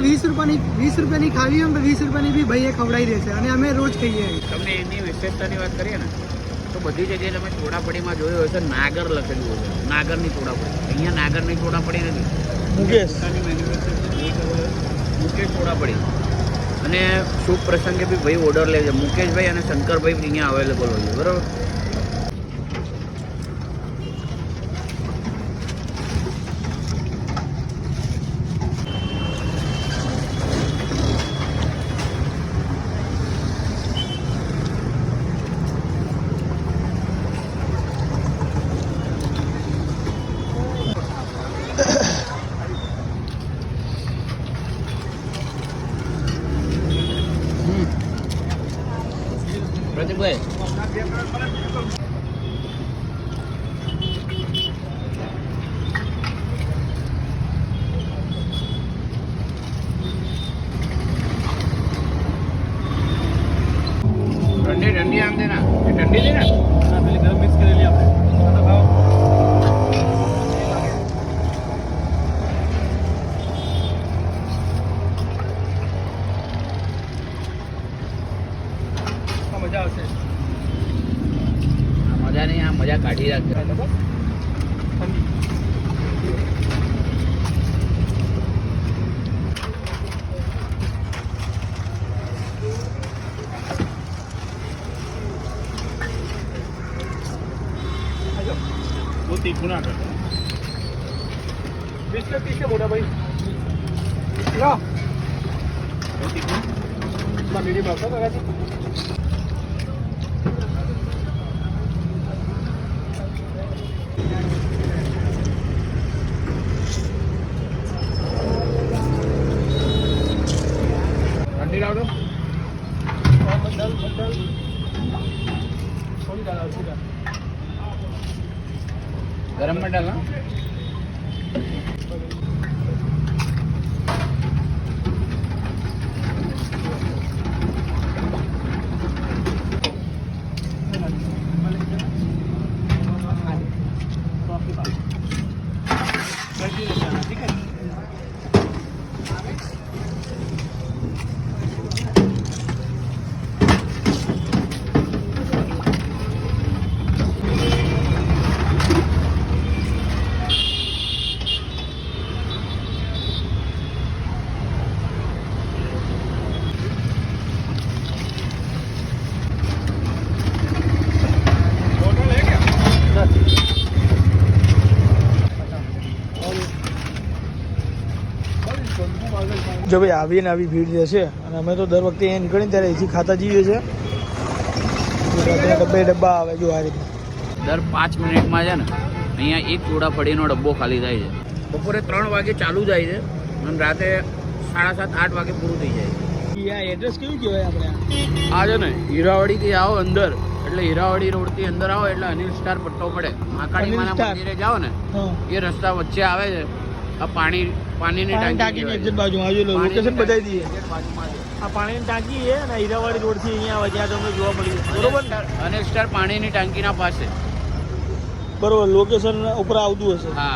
20 રૂપિયાની ખાવી હોય તો 20 રૂપિયાની બી ભાઈએ ખવડાવી દેશે અને અમે રોજ ખાઈએ. તમને એની વિશેષતાની વાત કરીએ ને તો બધી જગ્યાએ તમે ચોડાપડીમાં જોયું હશે નાગર લખેલું હશે, નાગરની ચોડાપડી. અહીંયા નાગરની ચોડાપડી નથી, મુકેશ મુકેશ ચોડાપડી. અને શુભ પ્રસંગે બી ભાઈ ઓર્ડર લે છે. મુકેશભાઈ અને શંકરભાઈ અહીંયા અવેલેબલ હોય છે, બરાબર. પ્રતિકભાઈ ठंडी आम देना, ठंडी लेना, पहले गरम मिक्स करेली આપણે મજા આવશે. મજા નહીં, આ મજા કાઢી રાખશે. वो तीखું ના કરતા. બિસ્કિટ પીશે મોટા ભાઈ. લો તીખું મીડિયમ આવશે કાકાજી. ठंडी लाओ दो. बदल थोड़ी डाला उसी का. गरम में डालना. ठीक है. જો ભાઈ આવીને આવી ભીડ જે છે અને અમે તો દર વખતે અહીંયા નીકળીને ત્યારે એથી ખાતા જઈએ છીએ. ડબ્બા આવે જો આ રીતે દર 5 મિનિટમાં છે ને અહીંયા એક ચોડાપડીનો ડબ્બો ખાલી થાય છે. બપોરે 3 વાગે ચાલુ થાય છે અને રાતે 7:30-8 વાગે પૂરું થઈ જાય છે. આ એડ્રેસ કેવું કહેવાય આપણે? આ છે ને હીરાવાડીથી આવો અંદર એટલે હીરાવાડી રોડથી અંદર આવો એટલે અનિલ સ્ટાર પટ્ટો પડે. મહાકાળી માના મંદિરે જાઓ ને એ રસ્તા વચ્ચે આવે છે. આ પાણીની ટાંકી બાજુમાં લોકેશન બતાવી દઈએ. આ પાણીની ટાંકી છે અને હીરાવાડી રોડથી અહીંયા જ્યાં તમને જોવા મળી બરોબર. અનિલ સ્ટાર પાણીની ટાંકીના પાસે બરોબર લોકેશન ઉપર આવતું હશે. હા.